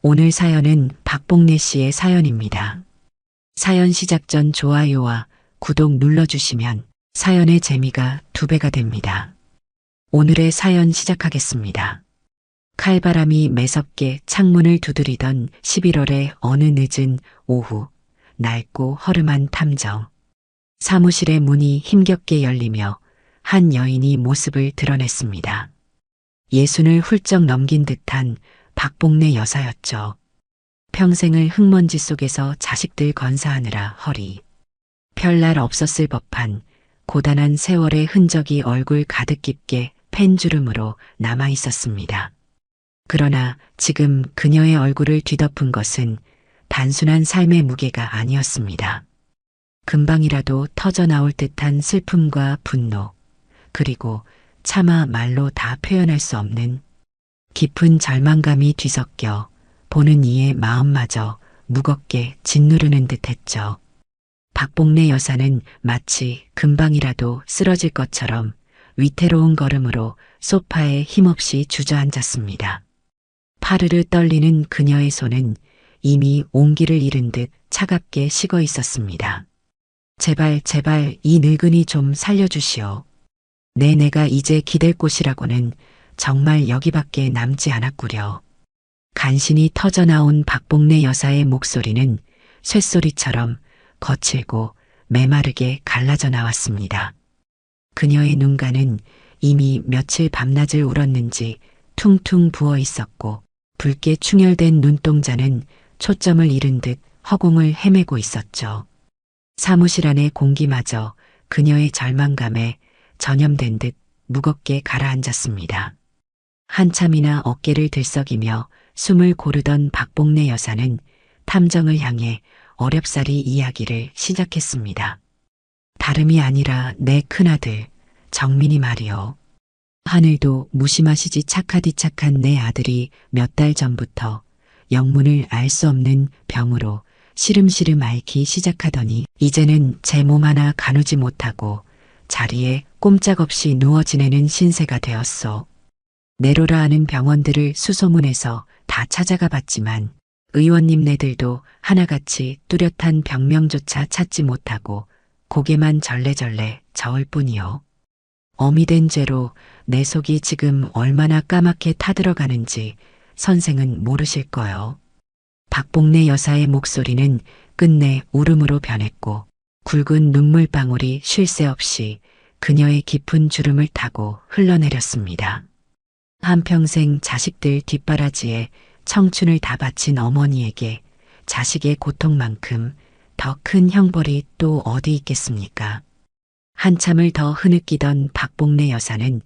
오늘 사연은 박복래 씨의 사연입니다. 사연 시작 전 좋아요와 구독 눌러주시면 사연의 재미가 2배가 됩니다. 오늘의 사연 시작하겠습니다. 칼바람이 매섭게 창문을 두드리던 11월의 어느 늦은 오후, 낡고 허름한 탐정. 사무실의 문이 힘겹게 열리며 한 여인이 모습을 드러냈습니다. 60을 훌쩍 넘긴 듯한 박복래 여사였죠. 평생을 흙먼지 속에서 자식들 건사하느라 허리. 별날 없었을 법한 고단한 세월의 흔적이 얼굴 가득 깊게 펜주름으로 남아 있었습니다. 그러나 지금 그녀의 얼굴을 뒤덮은 것은 단순한 삶의 무게가 아니었습니다. 금방이라도 터져나올 듯한 슬픔과 분노, 그리고 차마 말로 다 표현할 수 없는 깊은 절망감이 뒤섞여 보는 이의 마음마저 무겁게 짓누르는 듯했죠. 박복래 여사는 마치 금방이라도 쓰러질 것처럼 위태로운 걸음으로 소파에 힘없이 주저앉았습니다. 파르르 떨리는 그녀의 손은 이미 온기를 잃은 듯 차갑게 식어 있었습니다. 제발 제발 이 늙은이 좀 살려주시오. 내가 이제 기댈 곳이라고는 정말 여기밖에 남지 않았구려. 간신히 터져나온 박복래 여사의 목소리는 쇳소리처럼 거칠고 메마르게 갈라져 나왔습니다. 그녀의 눈가는 이미 며칠 밤낮을 울었는지 퉁퉁 부어 있었고 붉게 충혈된 눈동자는 초점을 잃은 듯 허공을 헤매고 있었죠. 사무실 안의 공기마저 그녀의 절망감에 전염된 듯 무겁게 가라앉았습니다. 한참이나 어깨를 들썩이며 숨을 고르던 박복래 여사는 탐정을 향해 어렵사리 이야기를 시작했습니다. 다름이 아니라 내 큰아들 정민이 말이요. 하늘도 무심하시지 착하디 착한 내 아들이 몇 달 전부터 영문을 알 수 없는 병으로 시름시름 앓기 시작하더니 이제는 제 몸 하나 가누지 못하고 자리에 꼼짝없이 누워 지내는 신세가 되었소. 내로라 하는 병원들을 수소문해서 다 찾아가 봤지만 의원님네들도 하나같이 뚜렷한 병명조차 찾지 못하고 고개만 절레절레 저을 뿐이요. 어미 된 죄로 내 속이 지금 얼마나 까맣게 타들어가는지 선생은 모르실 거요. 박복래 여사의 목소리는 끝내 울음으로 변했고 굵은 눈물방울이 쉴 새 없이 그녀의 깊은 주름을 타고 흘러내렸습니다. 한평생 자식들 뒷바라지에 청춘을 다 바친 어머니에게 자식의 고통만큼 더 큰 형벌이 또 어디 있겠습니까? 한참을 더 흐느끼던 박복래 여사는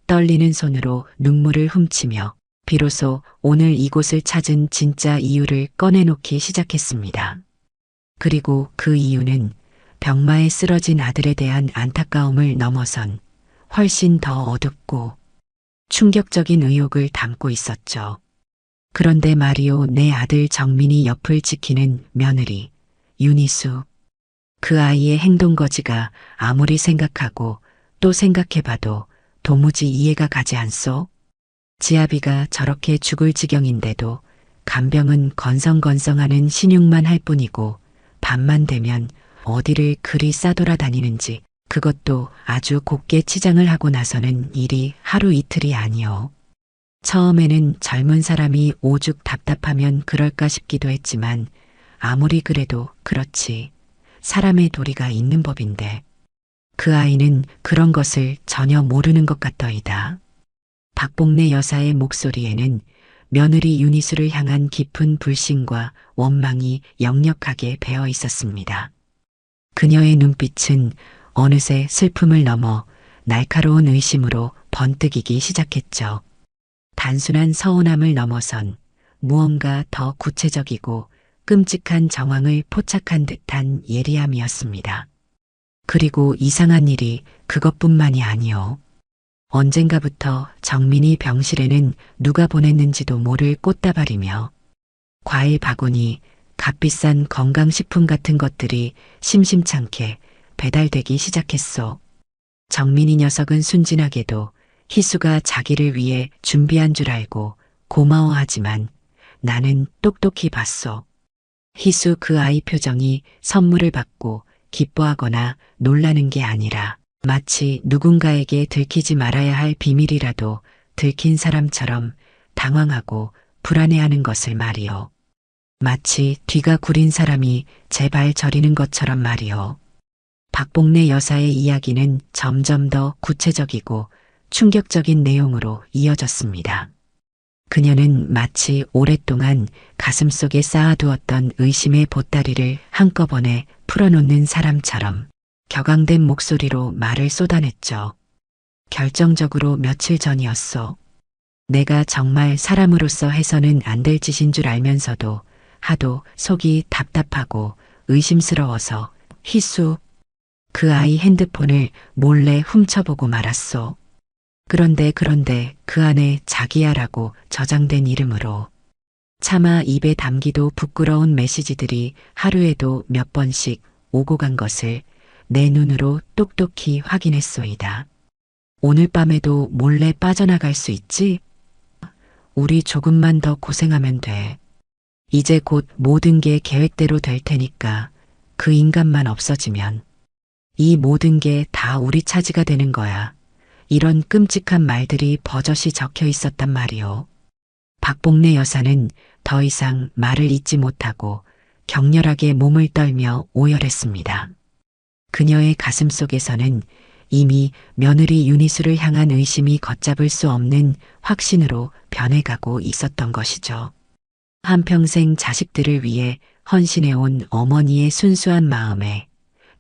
떨리는 손으로 눈물을 훔치며 비로소 오늘 이곳을 찾은 진짜 이유를 꺼내놓기 시작했습니다. 그리고 그 이유는 병마에 쓰러진 아들에 대한 안타까움을 넘어선 훨씬 더 어둡고 충격적인 의혹을 담고 있었죠. 그런데 말이오, 내 아들 정민이 옆을 지키는 며느리 윤희수. 그 아이의 행동거지가 아무리 생각하고 또 생각해봐도 도무지 이해가 가지 않소? 지아비가 저렇게 죽을 지경인데도 간병은 건성건성하는 신용만 할 뿐이고 밤만 되면 어디를 그리 싸돌아다니는지 그것도 아주 곱게 치장을 하고 나서는 일이 하루 이틀이 아니요. 처음에는 젊은 사람이 오죽 답답하면 그럴까 싶기도 했지만 아무리 그래도 그렇지. 사람의 도리가 있는 법인데 그 아이는 그런 것을 전혀 모르는 것 같더이다. 박복래 여사의 목소리에는 며느리 윤희수를 향한 깊은 불신과 원망이 역력하게 배어 있었습니다. 그녀의 눈빛은 어느새 슬픔을 넘어 날카로운 의심으로 번뜩이기 시작했죠. 단순한 서운함을 넘어선 무언가 더 구체적이고 끔찍한 정황을 포착한 듯한 예리함이었습니다. 그리고 이상한 일이 그것뿐만이 아니요. 언젠가부터 정민이 병실에는 누가 보냈는지도 모를 꽃다발이며 과일 바구니, 값비싼 건강식품 같은 것들이 심심찮게 배달되기 시작했소. 정민이 녀석은 순진하게도 희수가 자기를 위해 준비한 줄 알고 고마워하지만 나는 똑똑히 봤소. 희수 그 아이 표정이 선물을 받고 기뻐하거나 놀라는 게 아니라 마치 누군가에게 들키지 말아야 할 비밀이라도 들킨 사람처럼 당황하고 불안해하는 것을 말이요. 마치 뒤가 구린 사람이 제발 저리는 것처럼 말이요. 박복래 여사의 이야기는 점점 더 구체적이고 충격적인 내용으로 이어졌습니다. 그녀는 마치 오랫동안 가슴속에 쌓아두었던 의심의 보따리를 한꺼번에 풀어놓는 사람처럼 격앙된 목소리로 말을 쏟아냈죠. 결정적으로 며칠 전이었소. 내가 정말 사람으로서 해서는 안 될 짓인 줄 알면서도 하도 속이 답답하고 의심스러워서 희수 그 아이 핸드폰을 몰래 훔쳐보고 말았소. 그런데 그 안에 자기야라고 저장된 이름으로 차마 입에 담기도 부끄러운 메시지들이 하루에도 몇 번씩 오고 간 것을 내 눈으로 똑똑히 확인했소이다. 오늘 밤에도 몰래 빠져나갈 수 있지? 우리 조금만 더 고생하면 돼. 이제 곧 모든 게 계획대로 될 테니까 그 인간만 없어지면 이 모든 게 다 우리 차지가 되는 거야. 이런 끔찍한 말들이 버젓이 적혀 있었단 말이오. 박복래 여사는 더 이상 말을 잇지 못하고 격렬하게 몸을 떨며 오열했습니다. 그녀의 가슴 속에서는 이미 며느리 윤희수를 향한 의심이 걷잡을 수 없는 확신으로 변해가고 있었던 것이죠. 한평생 자식들을 위해 헌신해온 어머니의 순수한 마음에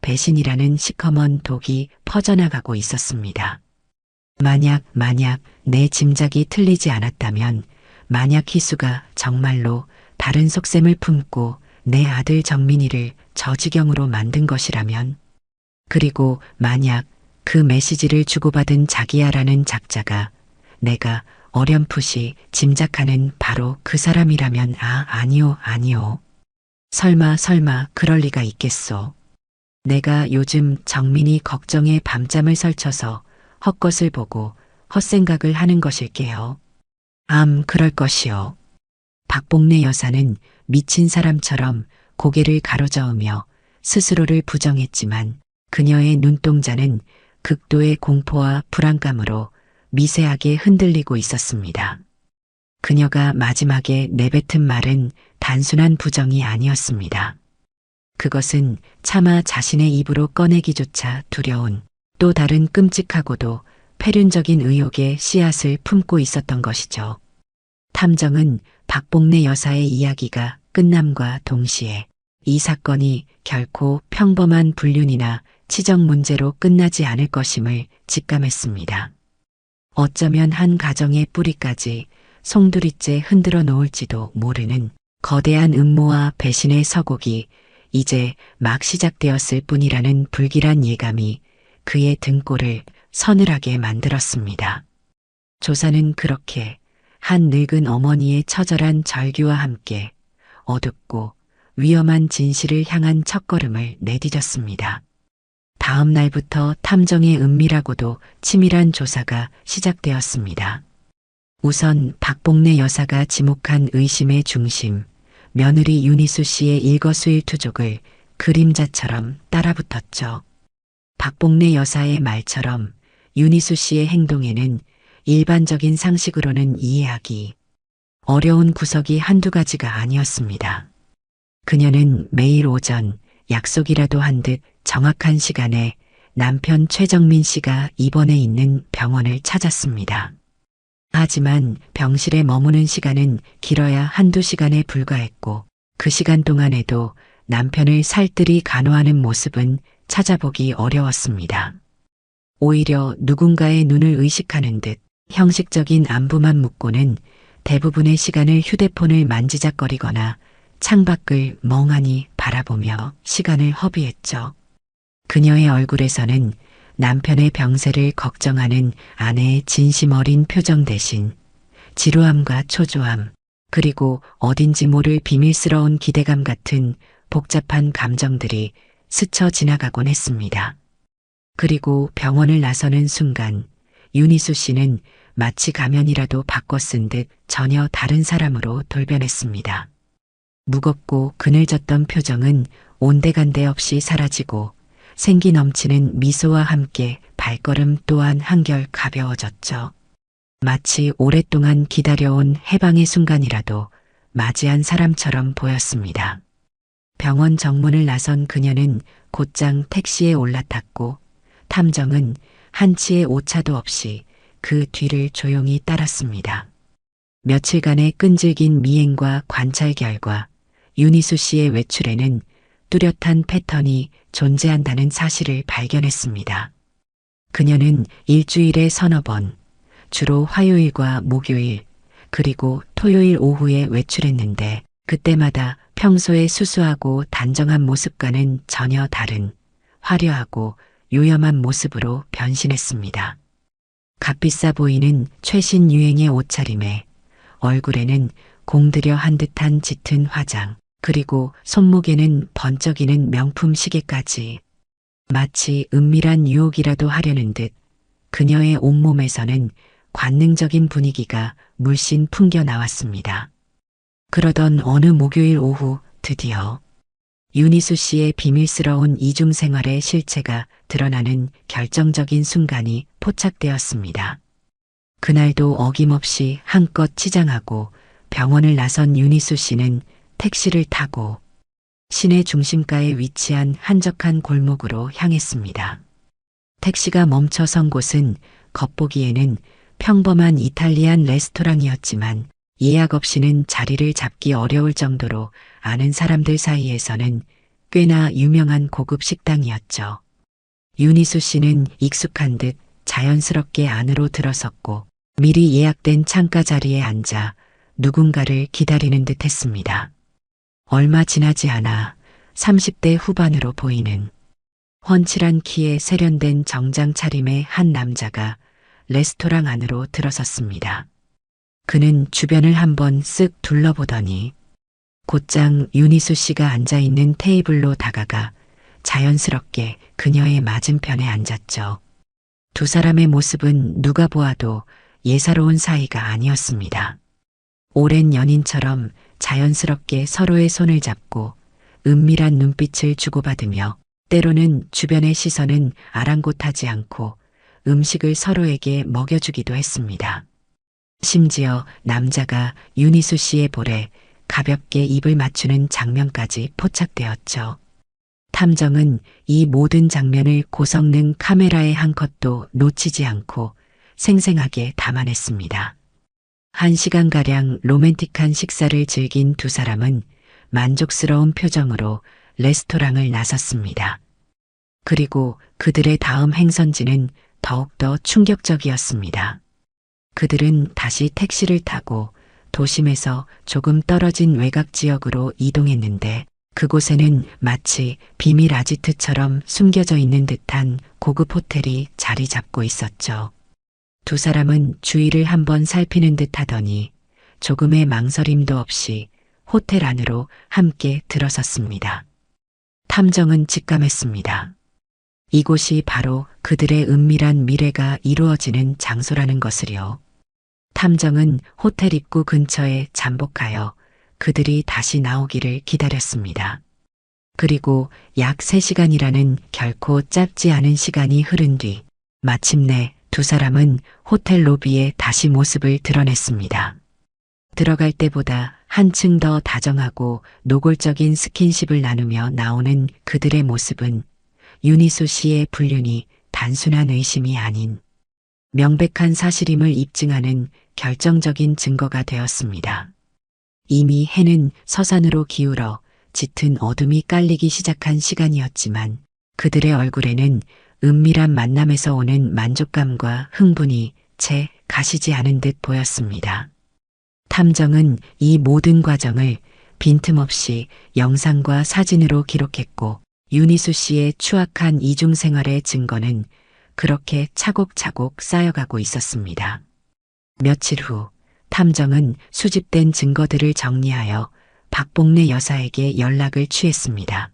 배신이라는 시커먼 독이 퍼져나가고 있었습니다. 만약 내 짐작이 틀리지 않았다면, 만약 희수가 정말로 다른 속셈을 품고 내 아들 정민이를 저 지경으로 만든 것이라면, 그리고 만약 그 메시지를 주고받은 자기야라는 작자가 내가 어렴풋이 짐작하는 바로 그 사람이라면 아니요. 설마 그럴 리가 있겠소. 내가 요즘 정민이 걱정에 밤잠을 설쳐서 헛것을 보고 헛생각을 하는 것일게요. 그럴 것이요. 박복래 여사는 미친 사람처럼 고개를 가로저으며 스스로를 부정했지만 그녀의 눈동자는 극도의 공포와 불안감으로 미세하게 흔들리고 있었습니다. 그녀가 마지막에 내뱉은 말은 단순한 부정이 아니었습니다. 그것은 차마 자신의 입으로 꺼내기조차 두려운 또 다른 끔찍하고도 폐륜적인 의혹의 씨앗을 품고 있었던 것이죠. 탐정은 박복래 여사의 이야기가 끝남과 동시에 이 사건이 결코 평범한 불륜이나 치정 문제로 끝나지 않을 것임을 직감했습니다. 어쩌면 한 가정의 뿌리까지 송두리째 흔들어 놓을지도 모르는 거대한 음모와 배신의 서곡이 이제 막 시작되었을 뿐이라는 불길한 예감이 그의 등골을 서늘하게 만들었습니다. 조사는 그렇게 한 늙은 어머니의 처절한 절규와 함께 어둡고 위험한 진실을 향한 첫걸음을 내디뎠습니다. 다음 날부터 탐정의 은밀하고도 치밀한 조사가 시작되었습니다. 우선 박복래 여사가 지목한 의심의 중심, 며느리 윤희수 씨의 일거수일투족을 그림자처럼 따라붙었죠. 박복래 여사의 말처럼 윤희수 씨의 행동에는 일반적인 상식으로는 이해하기 어려운 구석이 한두 가지가 아니었습니다. 그녀는 매일 오전 약속이라도 한 듯 정확한 시간에 남편 최정민 씨가 입원해 있는 병원을 찾았습니다. 하지만 병실에 머무는 시간은 길어야 한두 시간에 불과했고 그 시간 동안에도 남편을 살뜰히 간호하는 모습은 찾아보기 어려웠습니다. 오히려 누군가의 눈을 의식하는 듯 형식적인 안부만 묻고는 대부분의 시간을 휴대폰을 만지작거리거나 창밖을 멍하니 바라보며 시간을 허비했죠. 그녀의 얼굴에서는 남편의 병세를 걱정하는 아내의 진심 어린 표정 대신 지루함과 초조함, 그리고 어딘지 모를 비밀스러운 기대감 같은 복잡한 감정들이 스쳐 지나가곤 했습니다. 그리고 병원을 나서는 순간 윤희수 씨는 마치 가면이라도 바꿔 쓴 듯 전혀 다른 사람으로 돌변했습니다. 무겁고 그늘졌던 표정은 온데간데 없이 사라지고 생기 넘치는 미소와 함께 발걸음 또한 한결 가벼워졌죠. 마치 오랫동안 기다려온 해방의 순간이라도 맞이한 사람처럼 보였습니다. 병원 정문을 나선 그녀는 곧장 택시에 올라탔고 탐정은 한치의 오차도 없이 그 뒤를 조용히 따랐습니다. 며칠간의 끈질긴 미행과 관찰 결과 윤희수 씨의 외출에는 뚜렷한 패턴이 존재한다는 사실을 발견했습니다. 그녀는 일주일에 서너 번, 주로 화요일과 목요일, 그리고 토요일 오후에 외출했는데 그때마다 평소의 수수하고 단정한 모습과는 전혀 다른 화려하고 요염한 모습으로 변신했습니다. 값비싸 보이는 최신 유행의 옷차림에 얼굴에는 공들여 한 듯한 짙은 화장, 그리고 손목에는 번쩍이는 명품 시계까지 마치 은밀한 유혹이라도 하려는 듯 그녀의 온몸에서는 관능적인 분위기가 물씬 풍겨 나왔습니다. 그러던 어느 목요일 오후 드디어 윤희수 씨의 비밀스러운 이중 생활의 실체가 드러나는 결정적인 순간이 포착되었습니다. 그날도 어김없이 한껏 치장하고 병원을 나선 윤희수 씨는 택시를 타고 시내 중심가에 위치한 한적한 골목으로 향했습니다. 택시가 멈춰 선 곳은 겉보기에는 평범한 이탈리안 레스토랑이었지만 예약 없이는 자리를 잡기 어려울 정도로 아는 사람들 사이에서는 꽤나 유명한 고급 식당이었죠. 윤희수 씨는 익숙한 듯 자연스럽게 안으로 들어섰고 미리 예약된 창가 자리에 앉아 누군가를 기다리는 듯 했습니다. 얼마 지나지 않아 30대 후반으로 보이는 훤칠한 키에 세련된 정장 차림의 한 남자가 레스토랑 안으로 들어섰습니다. 그는 주변을 한번 쓱 둘러보더니 곧장 윤희수 씨가 앉아있는 테이블로 다가가 자연스럽게 그녀의 맞은편에 앉았죠. 두 사람의 모습은 누가 보아도 예사로운 사이가 아니었습니다. 오랜 연인처럼 자연스럽게 서로의 손을 잡고 은밀한 눈빛을 주고받으며 때로는 주변의 시선은 아랑곳하지 않고 음식을 서로에게 먹여주기도 했습니다. 심지어 남자가 윤희수 씨의 볼에 가볍게 입을 맞추는 장면까지 포착되었죠. 탐정은 이 모든 장면을 고성능 카메라의 한 컷도 놓치지 않고 생생하게 담아냈습니다. 1시간가량 로맨틱한 식사를 즐긴 두 사람은 만족스러운 표정으로 레스토랑을 나섰습니다. 그리고 그들의 다음 행선지는 더욱더 충격적이었습니다. 그들은 다시 택시를 타고 도심에서 조금 떨어진 외곽 지역으로 이동했는데 그곳에는 마치 비밀 아지트처럼 숨겨져 있는 듯한 고급 호텔이 자리 잡고 있었죠. 두 사람은 주위를 한번 살피는 듯 하더니 조금의 망설임도 없이 호텔 안으로 함께 들어섰습니다. 탐정은 직감했습니다. 이곳이 바로 그들의 은밀한 미래가 이루어지는 장소라는 것을요. 탐정은 호텔 입구 근처에 잠복하여 그들이 다시 나오기를 기다렸습니다. 그리고 약 3시간이라는 결코 짧지 않은 시간이 흐른 뒤 마침내 두 사람은 호텔 로비에 다시 모습을 드러냈습니다. 들어갈 때보다 한층 더 다정하고 노골적인 스킨십을 나누며 나오는 그들의 모습은 윤희수 씨의 불륜이 단순한 의심이 아닌 명백한 사실임을 입증하는 결정적인 증거가 되었습니다. 이미 해는 서산으로 기울어 짙은 어둠이 깔리기 시작한 시간이었지만 그들의 얼굴에는 은밀한 만남에서 오는 만족감과 흥분이 채 가시지 않은 듯 보였습니다. 탐정은 이 모든 과정을 빈틈없이 영상과 사진으로 기록했고 윤희수 씨의 추악한 이중 생활의 증거는 그렇게 차곡차곡 쌓여가고 있었습니다. 며칠 후 탐정은 수집된 증거들을 정리하여 박복래 여사에게 연락을 취했습니다.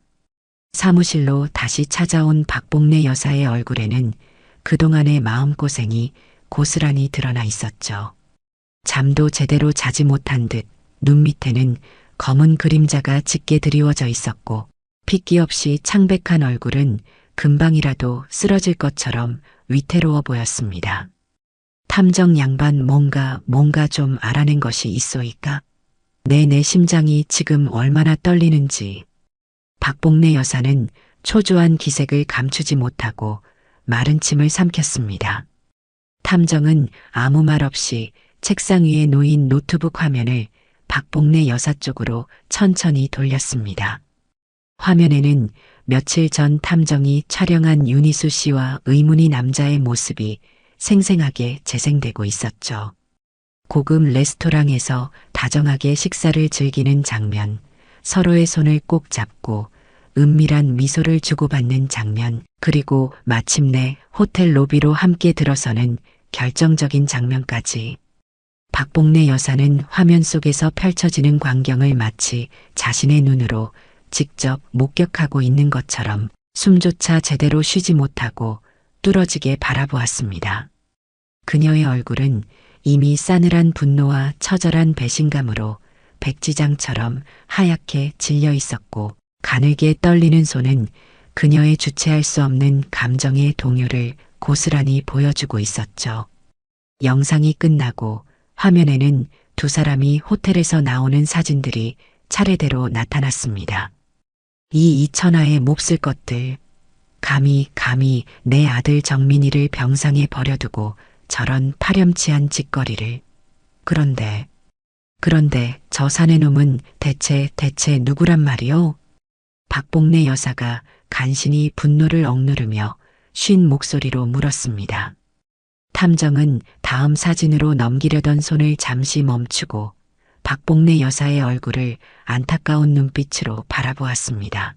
사무실로 다시 찾아온 박복래 여사의 얼굴에는 그동안의 마음고생이 고스란히 드러나 있었죠. 잠도 제대로 자지 못한 듯 눈 밑에는 검은 그림자가 짙게 드리워져 있었고 핏기 없이 창백한 얼굴은 금방이라도 쓰러질 것처럼 위태로워 보였습니다. 탐정 양반 뭔가 좀 알아낸 것이 있소이까? 내 심장이 지금 얼마나 떨리는지. 박복래 여사는 초조한 기색을 감추지 못하고 마른 침을 삼켰습니다. 탐정은 아무 말 없이 책상 위에 놓인 노트북 화면을 박복래 여사 쪽으로 천천히 돌렸습니다. 화면에는 며칠 전 탐정이 촬영한 윤희수 씨와 의문의 남자의 모습이 생생하게 재생되고 있었죠. 고급 레스토랑에서 다정하게 식사를 즐기는 장면, 서로의 손을 꼭 잡고 은밀한 미소를 주고받는 장면, 그리고 마침내 호텔 로비로 함께 들어서는 결정적인 장면까지. 박복래 여사는 화면 속에서 펼쳐지는 광경을 마치 자신의 눈으로 직접 목격하고 있는 것처럼 숨조차 제대로 쉬지 못하고 뚫어지게 바라보았습니다. 그녀의 얼굴은 이미 싸늘한 분노와 처절한 배신감으로 백지장처럼 하얗게 질려 있었고 가늘게 떨리는 손은 그녀의 주체할 수 없는 감정의 동요를 고스란히 보여주고 있었죠. 영상이 끝나고 화면에는 두 사람이 호텔에서 나오는 사진들이 차례대로 나타났습니다. 이 이천하의 몹쓸 것들. 감히 내 아들 정민이를 병상에 버려두고 저런 파렴치한 짓거리를. 그런데 저 사내놈은 대체 누구란 말이오? 박복래 여사가 간신히 분노를 억누르며 쉰 목소리로 물었습니다. 탐정은 다음 사진으로 넘기려던 손을 잠시 멈추고 박복래 여사의 얼굴을 안타까운 눈빛으로 바라보았습니다.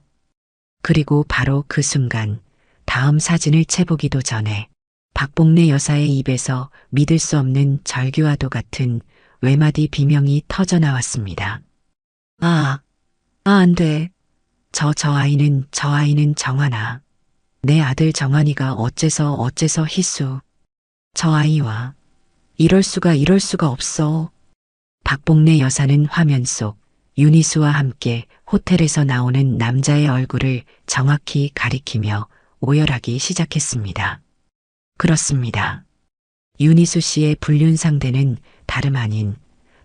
그리고 바로 그 순간 다음 사진을 채보기도 전에 박복래 여사의 입에서 믿을 수 없는 절규와도 같은 외마디 비명이 터져 나왔습니다. 안 돼. 저 아이는 정환아. 내 아들 정환이가 어째서 희수. 저 아이와 이럴 수가 없어. 박복래 여사는 화면 속 윤희수와 함께 호텔에서 나오는 남자의 얼굴을 정확히 가리키며 오열하기 시작했습니다. 그렇습니다. 윤희수 씨의 불륜 상대는 다름 아닌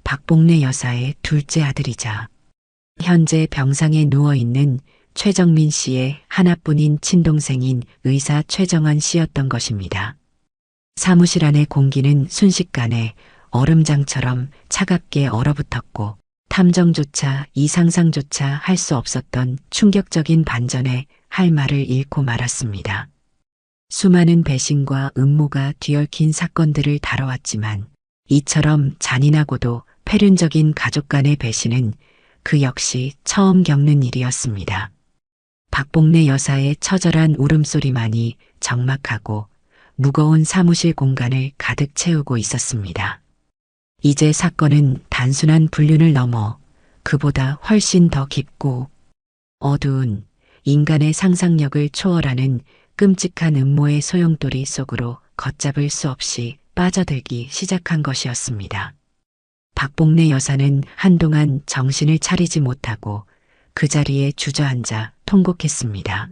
박복래 여사의 둘째 아들이자 현재 병상에 누워있는 최정민 씨의 하나뿐인 친동생인 의사 최정환 씨였던 것입니다. 사무실 안의 공기는 순식간에 얼음장처럼 차갑게 얼어붙었고 탐정조차 이 상상조차 할 수 없었던 충격적인 반전에 할 말을 잃고 말았습니다. 수많은 배신과 음모가 뒤얽힌 사건들을 다뤄왔지만 이처럼 잔인하고도 폐륜적인 가족 간의 배신은 그 역시 처음 겪는 일이었습니다. 박복래 여사의 처절한 울음소리만이 적막하고 무거운 사무실 공간을 가득 채우고 있었습니다. 이제 사건은 단순한 불륜을 넘어 그보다 훨씬 더 깊고 어두운 인간의 상상력을 초월하는 끔찍한 음모의 소용돌이 속으로 걷잡을 수 없이 빠져들기 시작한 것이었습니다. 박복래 여사는 한동안 정신을 차리지 못하고 그 자리에 주저앉아 통곡했습니다.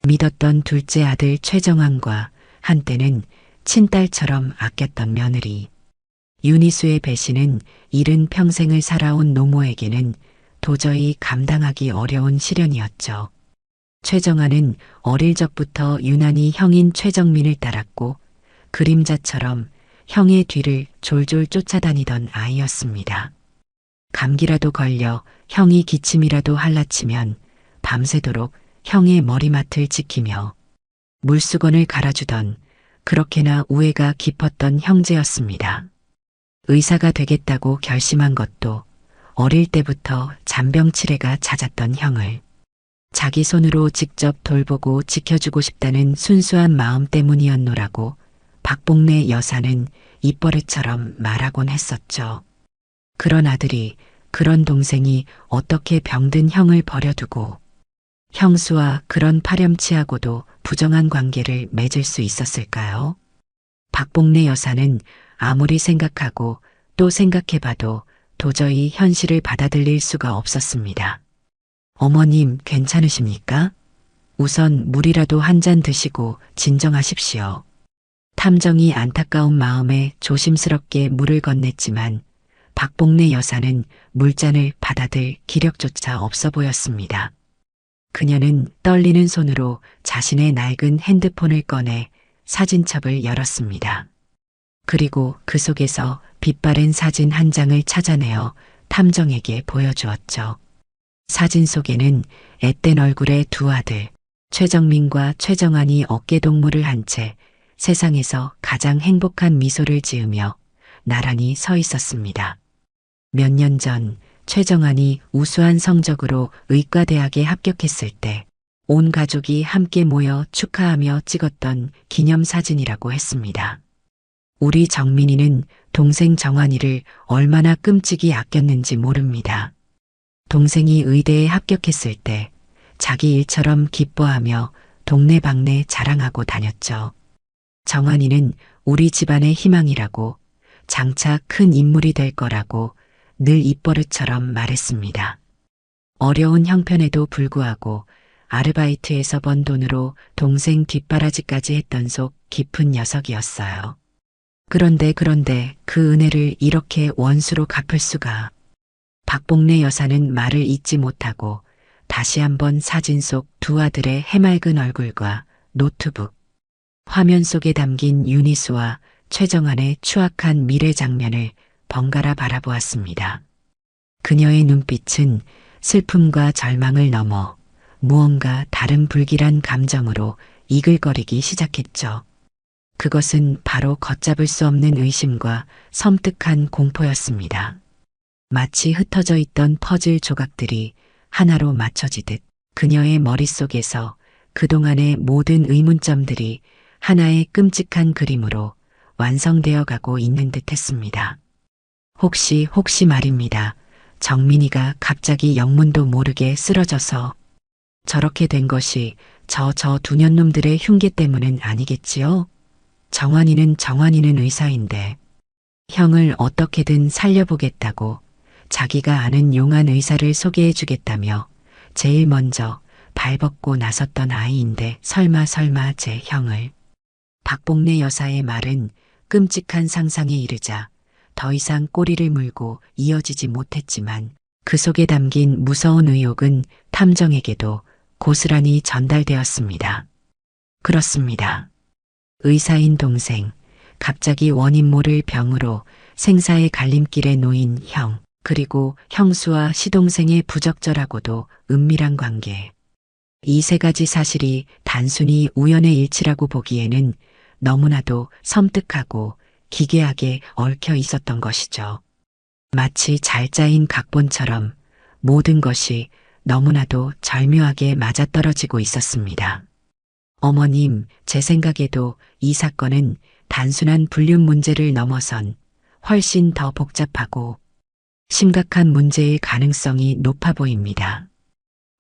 믿었던 둘째 아들 최정환과 한때는 친딸처럼 아꼈던 며느리. 윤희수의 배신은 이른 평생을 살아온 노모에게는 도저히 감당하기 어려운 시련이었죠. 최정환은 어릴 적부터 유난히 형인 최정민을 따랐고 그림자처럼 형의 뒤를 졸졸 쫓아다니던 아이였습니다. 감기라도 걸려 형이 기침이라도 할라치면 밤새도록 형의 머리맡을 지키며 물수건을 갈아주던 그렇게나 우애가 깊었던 형제였습니다. 의사가 되겠다고 결심한 것도 어릴 때부터 잔병치레가 잦았던 형을 자기 손으로 직접 돌보고 지켜주고 싶다는 순수한 마음 때문이었노라고 박복래 여사는 입버릇처럼 말하곤 했었죠. 그런 아들이, 그런 동생이 어떻게 병든 형을 버려두고 형수와 그런 파렴치하고도 부정한 관계를 맺을 수 있었을까요? 박복래 여사는 아무리 생각하고 또 생각해봐도 도저히 현실을 받아들일 수가 없었습니다. 어머님, 괜찮으십니까? 우선 물이라도 한 잔 드시고 진정하십시오. 탐정이 안타까운 마음에 조심스럽게 물을 건넸지만 박복래 여사는 물잔을 받아들 기력조차 없어 보였습니다. 그녀는 떨리는 손으로 자신의 낡은 핸드폰을 꺼내 사진첩을 열었습니다. 그리고 그 속에서 빛바랜 사진 한 장을 찾아내어 탐정에게 보여주었죠. 사진 속에는 앳된 얼굴의 두 아들, 최정민과 최정안이 어깨동무를 한 채 세상에서 가장 행복한 미소를 지으며 나란히 서 있었습니다. 몇 년 전 최정안이 우수한 성적으로 의과대학에 합격했을 때 온 가족이 함께 모여 축하하며 찍었던 기념사진이라고 했습니다. 우리 정민이는 동생 정환이를 얼마나 끔찍이 아꼈는지 모릅니다. 동생이 의대에 합격했을 때 자기 일처럼 기뻐하며 동네방네 자랑하고 다녔죠. 정환이는 우리 집안의 희망이라고, 장차 큰 인물이 될 거라고 늘 입버릇처럼 말했습니다. 어려운 형편에도 불구하고 아르바이트에서 번 돈으로 동생 뒷바라지까지 했던 속 깊은 녀석이었어요. 그런데 그 은혜를 이렇게 원수로 갚을 수가. 박복래 여사는 말을 잇지 못하고 다시 한번 사진 속 두 아들의 해맑은 얼굴과 노트북, 화면 속에 담긴 유니스와 최정안의 추악한 미래 장면을 번갈아 바라보았습니다. 그녀의 눈빛은 슬픔과 절망을 넘어 무언가 다른 불길한 감정으로 이글거리기 시작했죠. 그것은 바로 걷잡을 수 없는 의심과 섬뜩한 공포였습니다. 마치 흩어져 있던 퍼즐 조각들이 하나로 맞춰지듯 그녀의 머릿속에서 그동안의 모든 의문점들이 하나의 끔찍한 그림으로 완성되어 가고 있는 듯 했습니다. 혹시 말입니다. 정민이가 갑자기 영문도 모르게 쓰러져서 저렇게 된 것이 저 두 년놈들의 흉계 때문은 아니겠지요? 정환이는 의사인데 형을 어떻게든 살려보겠다고 자기가 아는 용한 의사를 소개해 주겠다며 제일 먼저 발벗고 나섰던 아이인데 설마 제 형을. 박복래 여사의 말은 끔찍한 상상에 이르자 더 이상 꼬리를 물고 이어지지 못했지만 그 속에 담긴 무서운 의혹은 탐정에게도 고스란히 전달되었습니다. 그렇습니다. 의사인 동생, 갑자기 원인 모를 병으로 생사의 갈림길에 놓인 형, 그리고 형수와 시동생의 부적절하고도 은밀한 관계. 이 세 가지 사실이 단순히 우연의 일치라고 보기에는 너무나도 섬뜩하고 기괴하게 얽혀 있었던 것이죠. 마치 잘 짜인 각본처럼 모든 것이 너무나도 절묘하게 맞아떨어지고 있었습니다. 어머님, 제 생각에도 이 사건은 단순한 불륜 문제를 넘어선 훨씬 더 복잡하고 심각한 문제일 가능성이 높아 보입니다.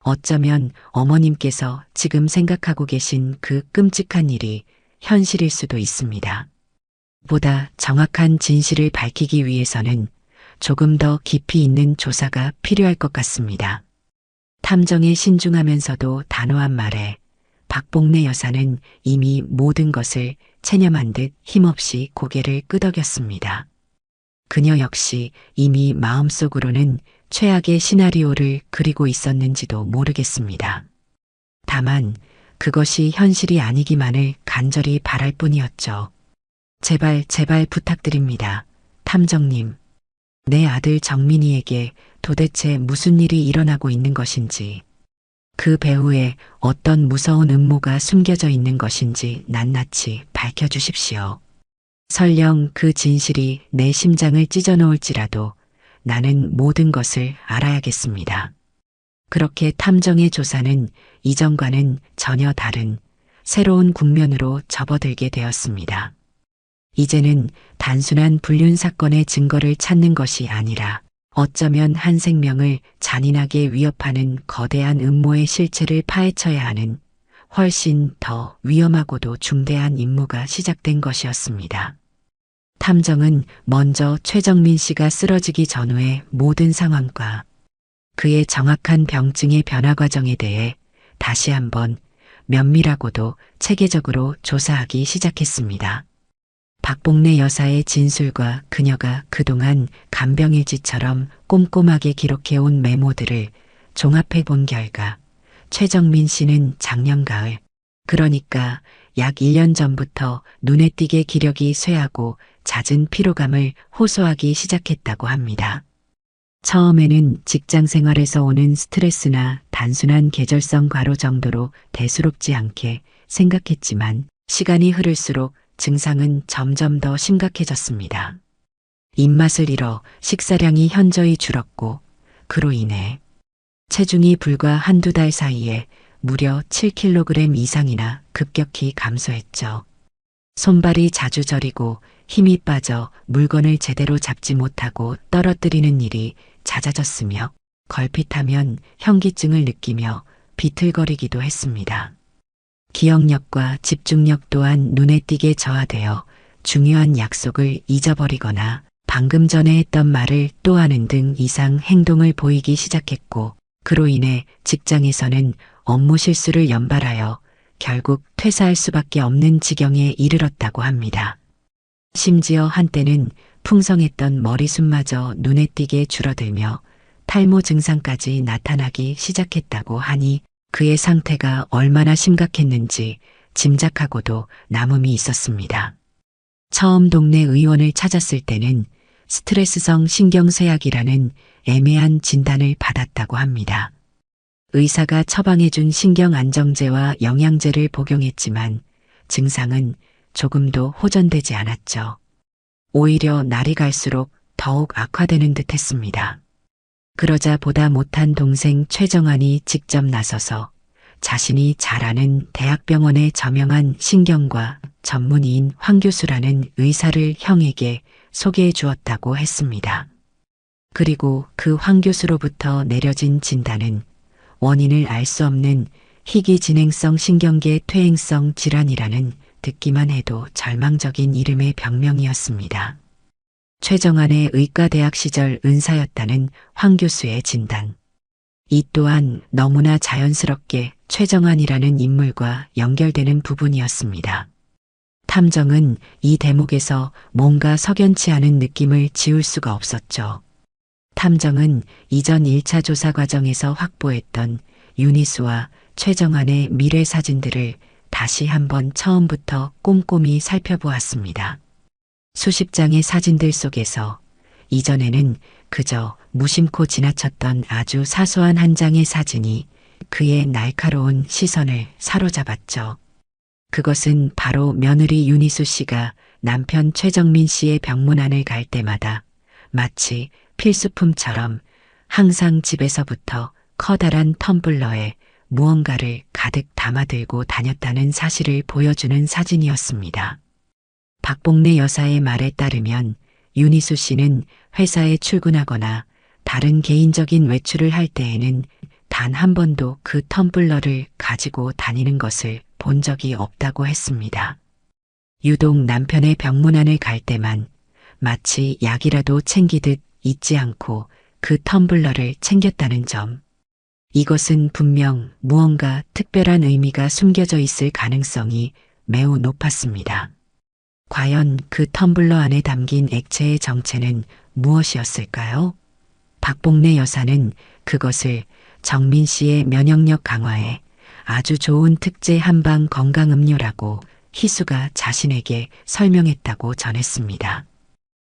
어쩌면 어머님께서 지금 생각하고 계신 그 끔찍한 일이 현실일 수도 있습니다. 보다 정확한 진실을 밝히기 위해서는 조금 더 깊이 있는 조사가 필요할 것 같습니다. 탐정의 신중하면서도 단호한 말에 박복래 여사는 이미 모든 것을 체념한 듯 힘없이 고개를 끄덕였습니다. 그녀 역시 이미 마음속으로는 최악의 시나리오를 그리고 있었는지도 모르겠습니다. 다만 그것이 현실이 아니기만을 간절히 바랄 뿐이었죠. 제발 부탁드립니다. 탐정님. 내 아들 정민이에게 도대체 무슨 일이 일어나고 있는 것인지, 그 배후에 어떤 무서운 음모가 숨겨져 있는 것인지 낱낱이 밝혀주십시오. 설령 그 진실이 내 심장을 찢어놓을지라도 나는 모든 것을 알아야겠습니다. 그렇게 탐정의 조사는 이전과는 전혀 다른 새로운 국면으로 접어들게 되었습니다. 이제는 단순한 불륜 사건의 증거를 찾는 것이 아니라 어쩌면 한 생명을 잔인하게 위협하는 거대한 음모의 실체를 파헤쳐야 하는 훨씬 더 위험하고도 중대한 임무가 시작된 것이었습니다. 탐정은 먼저 최정민 씨가 쓰러지기 전후의 모든 상황과 그의 정확한 병증의 변화 과정에 대해 다시 한번 면밀하고도 체계적으로 조사하기 시작했습니다. 박복래 여사의 진술과 그녀가 그동안 간병일지처럼 꼼꼼하게 기록해온 메모들을 종합해 본 결과 최정민 씨는 작년 가을, 그러니까 약 1년 전부터 눈에 띄게 기력이 쇠하고 잦은 피로감을 호소하기 시작했다고 합니다. 처음에는 직장 생활에서 오는 스트레스나 단순한 계절성 과로 정도로 대수롭지 않게 생각했지만 시간이 흐를수록 증상은 점점 더 심각해졌습니다. 입맛을 잃어 식사량이 현저히 줄었고 그로 인해 체중이 불과 한두 달 사이에 무려 7kg 이상이나 급격히 감소했죠. 손발이 자주 저리고 힘이 빠져 물건을 제대로 잡지 못하고 떨어뜨리는 일이 잦아졌으며 걸핏하면 현기증을 느끼며 비틀거리기도 했습니다. 기억력과 집중력 또한 눈에 띄게 저하되어 중요한 약속을 잊어버리거나 방금 전에 했던 말을 또 하는 등 이상 행동을 보이기 시작했고 그로 인해 직장에서는 업무 실수를 연발하여 결국 퇴사할 수밖에 없는 지경에 이르렀다고 합니다. 심지어 한때는 풍성했던 머리숱마저 눈에 띄게 줄어들며 탈모 증상까지 나타나기 시작했다고 하니 그의 상태가 얼마나 심각했는지 짐작하고도 남음이 있었습니다. 처음 동네 의원을 찾았을 때는 스트레스성 신경쇠약이라는 애매한 진단을 받았다고 합니다. 의사가 처방해준 신경안정제와 영양제를 복용했지만 증상은 조금도 호전되지 않았죠. 오히려 날이 갈수록 더욱 악화되는 듯 했습니다. 그러자 보다 못한 동생 최정환이 직접 나서서 자신이 잘 아는 대학병원의 저명한 신경과 전문의인 황 교수라는 의사를 형에게 소개해 주었다고 했습니다. 그리고 그 황 교수로부터 내려진 진단은 원인을 알 수 없는 희귀진행성 신경계 퇴행성 질환이라는 듣기만 해도 절망적인 이름의 병명이었습니다. 최정환의 의과대학 시절 은사였다는 황 교수의 진단. 이 또한 너무나 자연스럽게 최정환이라는 인물과 연결되는 부분이었습니다. 탐정은 이 대목에서 뭔가 석연치 않은 느낌을 지울 수가 없었죠. 탐정은 이전 1차 조사 과정에서 확보했던 유니스와 최정환의 미래 사진들을 다시 한번 처음부터 꼼꼼히 살펴보았습니다. 수십 장의 사진들 속에서 이전에는 그저 무심코 지나쳤던 아주 사소한 한 장의 사진이 그의 날카로운 시선을 사로잡았죠. 그것은 바로 며느리 윤희수 씨가 남편 최정민 씨의 병문안을 갈 때마다 마치 필수품처럼 항상 집에서부터 커다란 텀블러에 무언가를 가득 담아들고 다녔다는 사실을 보여주는 사진이었습니다. 박복래 여사의 말에 따르면 윤희수 씨는 회사에 출근하거나 다른 개인적인 외출을 할 때에는 단 한 번도 그 텀블러를 가지고 다니는 것을 본 적이 없다고 했습니다. 유독 남편의 병문안을 갈 때만 마치 약이라도 챙기듯 잊지 않고 그 텀블러를 챙겼다는 점. 이것은 분명 무언가 특별한 의미가 숨겨져 있을 가능성이 매우 높았습니다. 과연 그 텀블러 안에 담긴 액체의 정체는 무엇이었을까요? 박복래 여사는 그것을 정민 씨의 면역력 강화에 아주 좋은 특제 한방 건강음료라고 희수가 자신에게 설명했다고 전했습니다.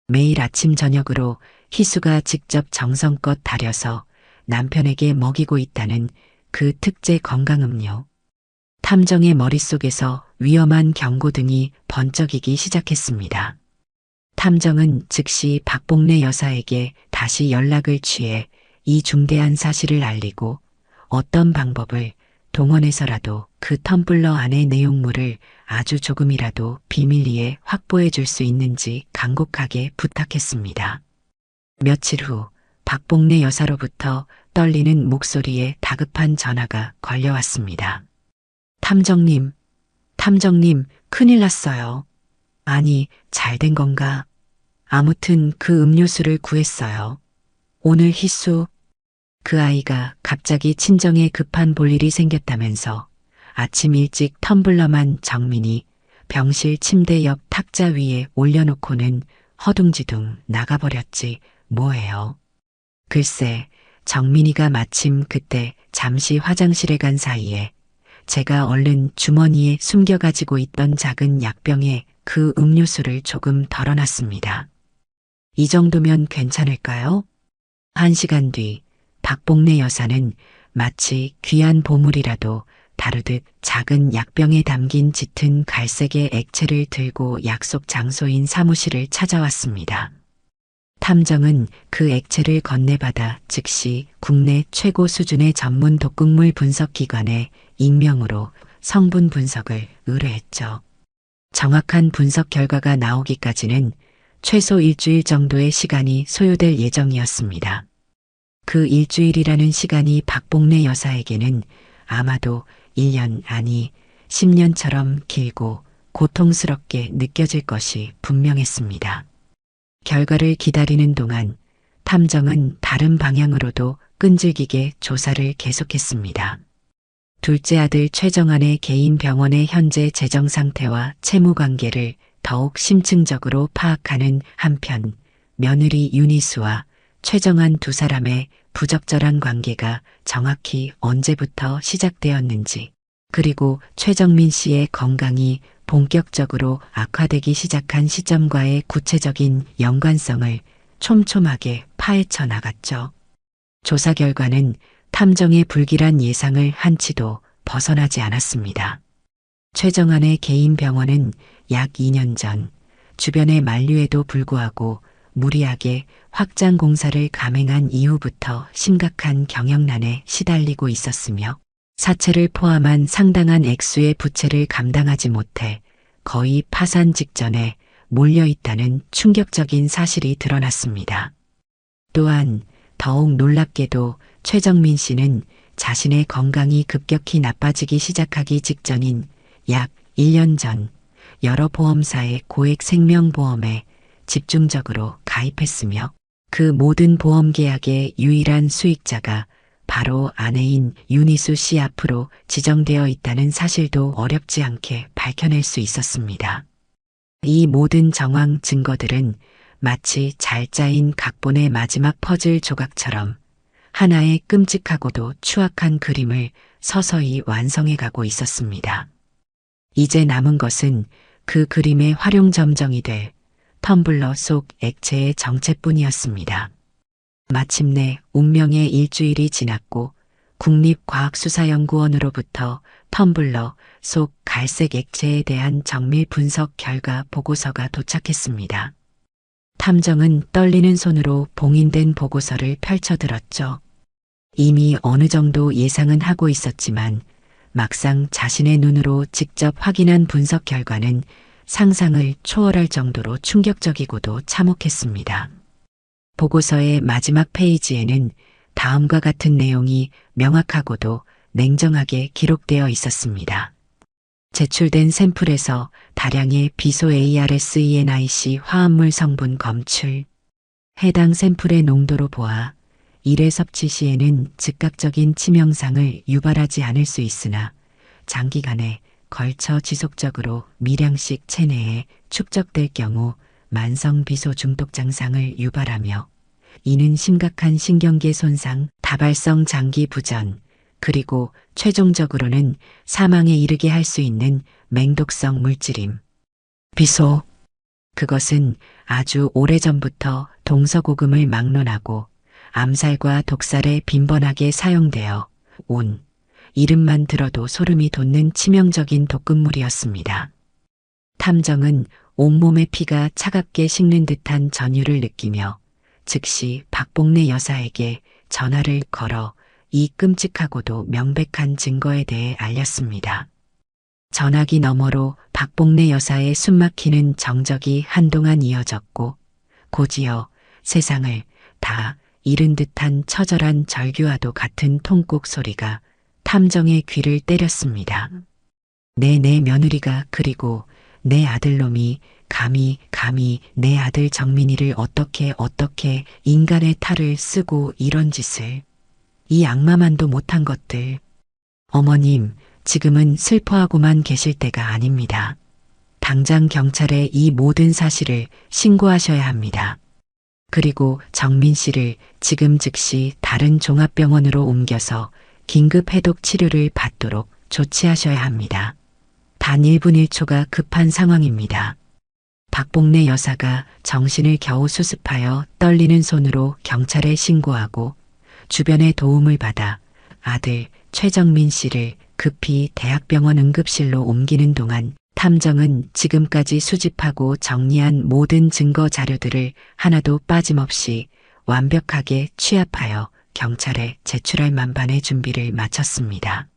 매일 아침 저녁으로 희수가 직접 정성껏 달여서 남편에게 먹이고 있다는 그 특제 건강음료. 탐정의 머릿속에서 위험한 경고등이 번쩍이기 시작했습니다. 탐정은 즉시 박복래 여사에게 다시 연락을 취해 이 중대한 사실을 알리고 어떤 방법을 동원해서라도 그 텀블러 안의 내용물을 아주 조금이라도 비밀리에 확보해 줄 수 있는지 간곡하게 부탁했습니다. 며칠 후 박복래 여사로부터 떨리는 목소리에 다급한 전화가 걸려왔습니다. 탐정님, 탐정님, 큰일 났어요. 아니, 잘 된 건가? 아무튼 그 음료수를 구했어요. 오늘 희수, 그 아이가 갑자기 친정에 급한 볼일이 생겼다면서 아침 일찍 텀블러만 정민이 병실 침대 옆 탁자 위에 올려놓고는 허둥지둥 나가버렸지 뭐예요. 글쎄, 정민이가 마침 그때 잠시 화장실에 간 사이에 제가 얼른 주머니에 숨겨가지고 있던 작은 약병에 그 음료수를 조금 덜어놨습니다. 이 정도면 괜찮을까요? 1시간 뒤 박복래 여사는 마치 귀한 보물이라도 다루듯 작은 약병에 담긴 짙은 갈색의 액체를 들고 약속 장소인 사무실을 찾아왔습니다. 탐정은 그 액체를 건네받아 즉시 국내 최고 수준의 전문 독극물 분석 기관에 익명으로 성분 분석을 의뢰했죠. 정확한 분석 결과가 나오기까지는 최소 일주일 정도의 시간이 소요될 예정이었습니다. 그 일주일이라는 시간이 박복래 여사에게는 아마도 1년 아니 10년처럼 길고 고통스럽게 느껴질 것이 분명했습니다. 결과를 기다리는 동안 탐정은 다른 방향으로도 끈질기게 조사를 계속했습니다. 둘째 아들 최정안의 개인 병원의 현재 재정 상태와 채무 관계를 더욱 심층적으로 파악하는 한편 며느리 윤희수와 최정안 두 사람의 부적절한 관계가 정확히 언제부터 시작되었는지, 그리고 최정민 씨의 건강이 본격적으로 악화되기 시작한 시점과의 구체적인 연관성을 촘촘하게 파헤쳐 나갔죠. 조사 결과는 탐정의 불길한 예상을 한치도 벗어나지 않았습니다. 최정안의 개인 병원은 약 2년 전 주변의 만류에도 불구하고 무리하게 확장 공사를 감행한 이후부터 심각한 경영난에 시달리고 있었으며 사채를 포함한 상당한 액수의 부채를 감당하지 못해 거의 파산 직전에 몰려 있다는 충격적인 사실이 드러났습니다. 또한 더욱 놀랍게도 최정민 씨는 자신의 건강이 급격히 나빠지기 시작하기 직전인 약 1년 전 여러 보험사의 고액 생명보험에 집중적으로 가입했으며 그 모든 보험 계약의 유일한 수익자가 바로 아내인 윤희수 씨 앞으로 지정되어 있다는 사실도 어렵지 않게 밝혀낼 수 있었습니다. 이 모든 정황 증거들은 마치 잘 짜인 각본의 마지막 퍼즐 조각처럼 하나의 끔찍하고도 추악한 그림을 서서히 완성해 가고 있었습니다. 이제 남은 것은 그 그림의 활용점정이 될 텀블러 속 액체의 정체뿐이었습니다. 마침내 운명의 일주일이 지났고 국립과학수사연구원으로부터 텀블러 속 갈색 액체에 대한 정밀 분석 결과 보고서가 도착했습니다. 탐정은 떨리는 손으로 봉인된 보고서를 펼쳐들었죠. 이미 어느 정도 예상은 하고 있었지만 막상 자신의 눈으로 직접 확인한 분석 결과는 상상을 초월할 정도로 충격적이고도 참혹했습니다. 보고서의 마지막 페이지에는 다음과 같은 내용이 명확하고도 냉정하게 기록되어 있었습니다. 제출된 샘플에서 다량의 비소 ARSENIC 화합물 성분 검출. 해당 샘플의 농도로 보아 일회 섭취 시에는 즉각적인 치명상을 유발하지 않을 수 있으나 장기간에 걸쳐 지속적으로 미량씩 체내에 축적될 경우 만성 비소 중독 증상을 유발하며 이는 심각한 신경계 손상, 다발성 장기 부전, 그리고 최종적으로는 사망에 이르게 할 수 있는 맹독성 물질임. 비소. 그것은 아주 오래전부터 동서고금을 막론하고 암살과 독살에 빈번하게 사용되어 온 이름만 들어도 소름이 돋는 치명적인 독극물이었습니다. 탐정은 온몸의 피가 차갑게 식는 듯한 전율을 느끼며 즉시 박복래 여사에게 전화를 걸어 이 끔찍하고도 명백한 증거에 대해 알렸습니다. 전화기 너머로 박복래 여사의 숨막히는 정적이 한동안 이어졌고 곧이어 세상을 다 잃은 듯한 처절한 절규와도 같은 통곡 소리가 탐정의 귀를 때렸습니다. 내 며느리가 그리고 내 아들놈이 감히 내 아들 정민이를 어떻게 인간의 탈을 쓰고 이런 짓을. 이 악마만도 못한 것들. 어머님, 지금은 슬퍼하고만 계실 때가 아닙니다. 당장 경찰에 이 모든 사실을 신고하셔야 합니다. 그리고 정민 씨를 지금 즉시 다른 종합병원으로 옮겨서 긴급 해독 치료를 받도록 조치하셔야 합니다. 단 1분 1초가 급한 상황입니다. 박복래 여사가 정신을 겨우 수습하여 떨리는 손으로 경찰에 신고하고 주변의 도움을 받아 아들 최정민 씨를 급히 대학병원 응급실로 옮기는 동안 탐정은 지금까지 수집하고 정리한 모든 증거 자료들을 하나도 빠짐없이 완벽하게 취합하여 경찰에 제출할 만반의 준비를 마쳤습니다.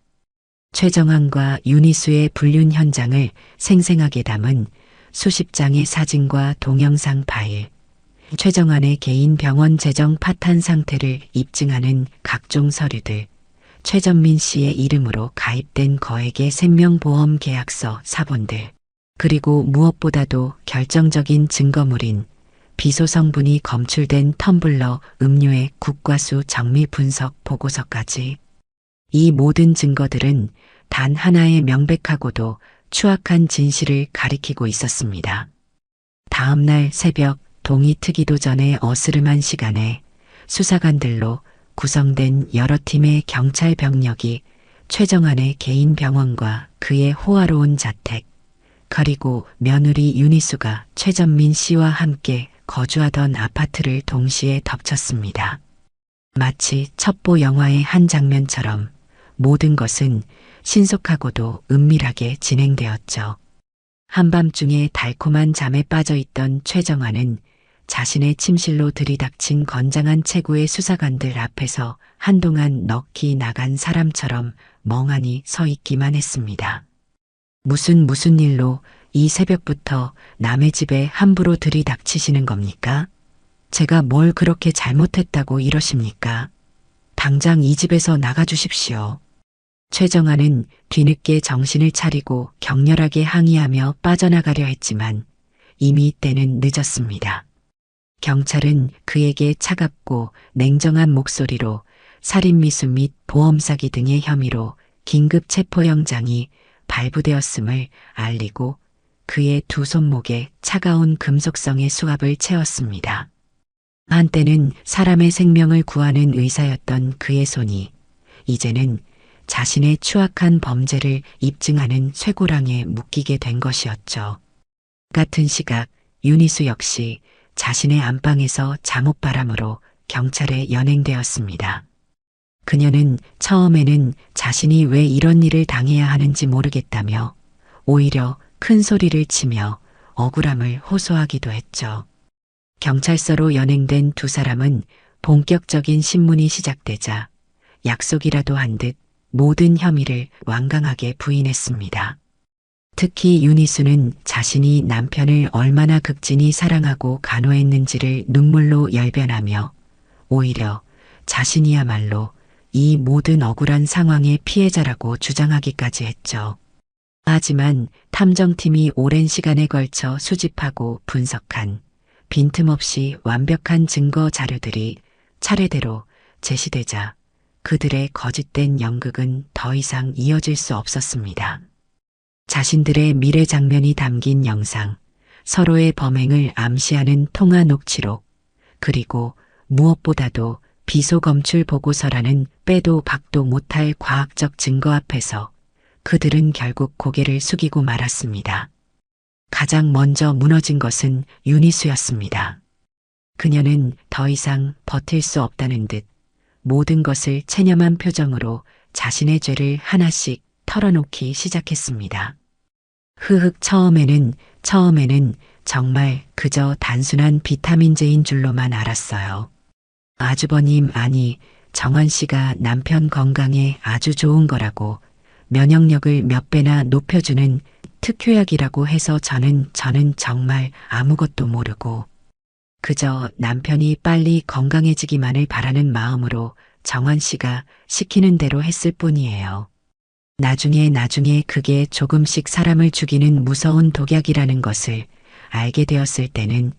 최정환과 윤희수의 불륜 현장을 생생하게 담은 수십 장의 사진과 동영상 파일, 최정환의 개인 병원 재정 파탄 상태를 입증하는 각종 서류들, 최정민 씨의 이름으로 가입된 거액의 생명보험 계약서 사본들, 그리고 무엇보다도 결정적인 증거물인 비소 성분이 검출된 텀블러 음료의 국과수 정밀 분석 보고서까지. 이 모든 증거들은 단 하나의 명백하고도 추악한 진실을 가리키고 있었습니다. 다음 날 새벽 동이 트기도 전에 어스름한 시간에 수사관들로 구성된 여러 팀의 경찰 병력이 최정환의 개인 병원과 그의 호화로운 자택, 그리고 며느리 윤희수가 최전민 씨와 함께 거주하던 아파트를 동시에 덮쳤습니다. 마치 첩보 영화의 한 장면처럼 모든 것은 신속하고도 은밀하게 진행되었죠. 한밤중에 달콤한 잠에 빠져있던 최정환은 자신의 침실로 들이닥친 건장한 최고의 수사관들 앞에서 한동안 넋이 나간 사람처럼 멍하니 서 있기만 했습니다. 무슨 일로 이 새벽부터 남의 집에 함부로 들이닥치시는 겁니까? 제가 뭘 그렇게 잘못했다고 이러십니까? 당장 이 집에서 나가주십시오. 최정환은 뒤늦게 정신을 차리고 격렬하게 항의하며 빠져나가려 했지만 이미 때는 늦었습니다. 경찰은 그에게 차갑고 냉정한 목소리로 살인미수 및 보험사기 등의 혐의로 긴급 체포영장이 발부되었음을 알리고 그의 두 손목에 차가운 금속성의 수압을 채웠습니다. 한때는 사람의 생명을 구하는 의사였던 그의 손이 이제는 자신의 추악한 범죄를 입증하는 쇠고랑에 묶이게 된 것이었죠. 같은 시각 윤희수 역시 자신의 안방에서 잠옷바람으로 경찰에 연행되었습니다. 그녀는 처음에는 자신이 왜 이런 일을 당해야 하는지 모르겠다며 오히려 큰 소리를 치며 억울함을 호소하기도 했죠. 경찰서로 연행된 두 사람은 본격적인 신문이 시작되자 약속이라도 한 듯 모든 혐의를 완강하게 부인했습니다. 특히 윤희수는 자신이 남편을 얼마나 극진히 사랑하고 간호했는지를 눈물로 열변하며 오히려 자신이야말로 이 모든 억울한 상황의 피해자라고 주장하기까지 했죠. 하지만 탐정팀이 오랜 시간에 걸쳐 수집하고 분석한 빈틈없이 완벽한 증거 자료들이 차례대로 제시되자 그들의 거짓된 연극은 더 이상 이어질 수 없었습니다. 자신들의 미래 장면이 담긴 영상, 서로의 범행을 암시하는 통화 녹취록, 그리고 무엇보다도 비소 검출 보고서라는 빼도 박도 못할 과학적 증거 앞에서 그들은 결국 고개를 숙이고 말았습니다. 가장 먼저 무너진 것은 윤희수였습니다. 그녀는 더 이상 버틸 수 없다는 듯 모든 것을 체념한 표정으로 자신의 죄를 하나씩 털어놓기 시작했습니다. 처음에는 정말 그저 단순한 비타민제인 줄로만 알았어요. 아주버님, 아니, 정환 씨가 남편 건강에 아주 좋은 거라고 면역력을 몇 배나 높여주는 특효약이라고 해서 저는 정말 아무것도 모르고 그저 남편이 빨리 건강해지기만을 바라는 마음으로 정환 씨가 시키는 대로 했을 뿐이에요. 나중에 그게 조금씩 사람을 죽이는 무서운 독약이라는 것을 알게 되었을 때는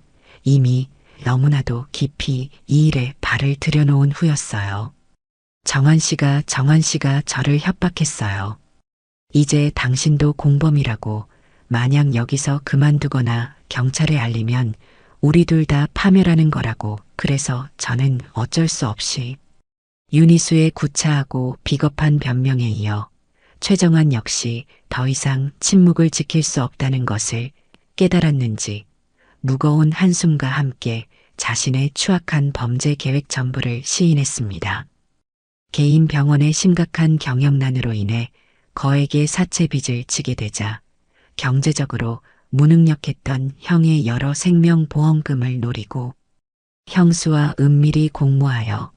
이미 너무나도 깊이 이 일에 발을 들여놓은 후였어요. 정한 씨가 저를 협박했어요. 이제 당신도 공범이라고 만약 여기서 그만두거나 경찰에 알리면 우리 둘 다 파멸하는 거라고. 그래서 저는 어쩔 수 없이 윤희수의 구차하고 비겁한 변명에 이어 최정환 역시 더 이상 침묵을 지킬 수 없다는 것을 깨달았는지 무거운 한숨과 함께 자신의 추악한 범죄 계획 전부를 시인했습니다. 개인 병원의 심각한 경영난으로 인해 거액의 사채 빚을 지게 되자 경제적으로 무능력했던 형의 여러 생명보험금을 노리고 형수와 은밀히 공모하여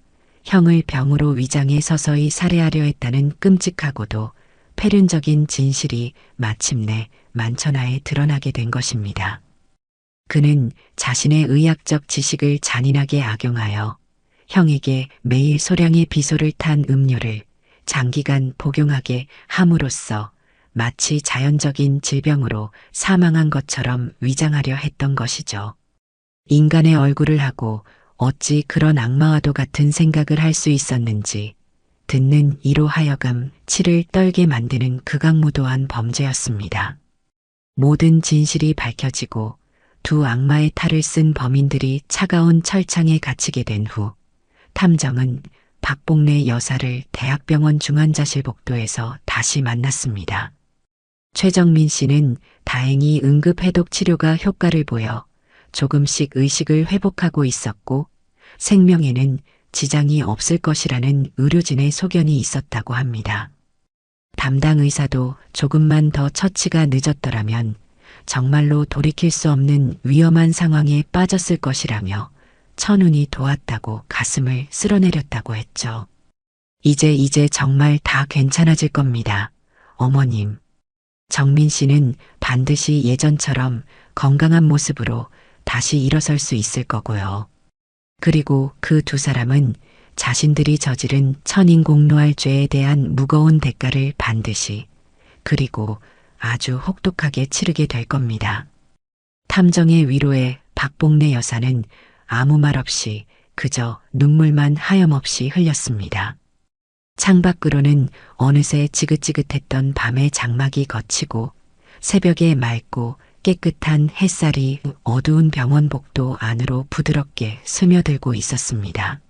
형을 병으로 위장해 서서히 살해하려 했다는 끔찍하고도 폐륜적인 진실이 마침내 만천하에 드러나게 된 것입니다. 그는 자신의 의학적 지식을 잔인하게 악용하여 형에게 매일 소량의 비소를 탄 음료를 장기간 복용하게 함으로써 마치 자연적인 질병으로 사망한 것처럼 위장하려 했던 것이죠. 인간의 얼굴을 하고 어찌 그런 악마와도 같은 생각을 할 수 있었는지 듣는 이로 하여금 치를 떨게 만드는 극악무도한 범죄였습니다. 모든 진실이 밝혀지고 두 악마의 탈을 쓴 범인들이 차가운 철창에 갇히게 된 후 탐정은 박복래 여사를 대학병원 중환자실 복도에서 다시 만났습니다. 최정민 씨는 다행히 응급해독 치료가 효과를 보여 조금씩 의식을 회복하고 있었고 생명에는 지장이 없을 것이라는 의료진의 소견이 있었다고 합니다. 담당 의사도 조금만 더 처치가 늦었더라면 정말로 돌이킬 수 없는 위험한 상황에 빠졌을 것이라며 천운이 도왔다고 가슴을 쓸어내렸다고 했죠. 이제 정말 다 괜찮아질 겁니다. 어머님. 정민 씨는 반드시 예전처럼 건강한 모습으로 다시 일어설 수 있을 거고요. 그리고 그 두 사람은 자신들이 저지른 천인공노할 죄에 대한 무거운 대가를 반드시 그리고 아주 혹독하게 치르게 될 겁니다. 탐정의 위로에 박복래 여사는 아무 말 없이 그저 눈물만 하염없이 흘렸습니다. 창밖으로는 어느새 지긋지긋했던 밤의 장막이 걷히고 새벽에 맑고 깨끗한 햇살이 어두운 병원 복도 안으로 부드럽게 스며들고 있었습니다.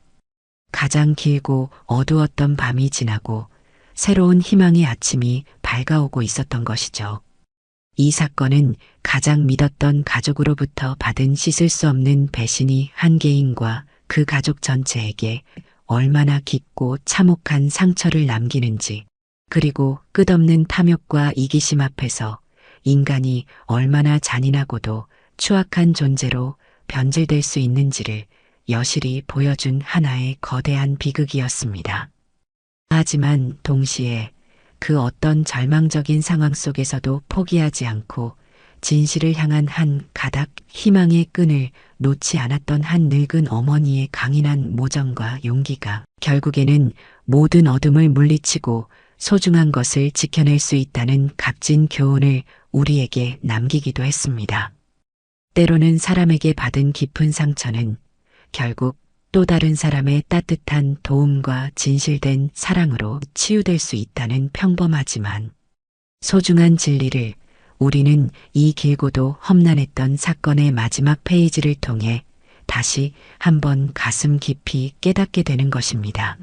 가장 길고 어두웠던 밤이 지나고 새로운 희망의 아침이 밝아오고 있었던 것이죠. 이 사건은 가장 믿었던 가족으로부터 받은 씻을 수 없는 배신이 한 개인과 그 가족 전체에게 얼마나 깊고 참혹한 상처를 남기는지, 그리고 끝없는 탐욕과 이기심 앞에서 인간이 얼마나 잔인하고도 추악한 존재로 변질될 수 있는지를 여실히 보여준 하나의 거대한 비극이었습니다. 하지만 동시에 그 어떤 절망적인 상황 속에서도 포기하지 않고 진실을 향한 한 가닥 희망의 끈을 놓지 않았던 한 늙은 어머니의 강인한 모정과 용기가 결국에는 모든 어둠을 물리치고 소중한 것을 지켜낼 수 있다는 값진 교훈을 우리에게 남기기도 했습니다. 때로는 사람에게 받은 깊은 상처는 결국 또 다른 사람의 따뜻한 도움과 진실된 사랑으로 치유될 수 있다는 평범하지만 소중한 진리를 우리는 이 길고도 험난했던 사건의 마지막 페이지를 통해 다시 한번 가슴 깊이 깨닫게 되는 것입니다.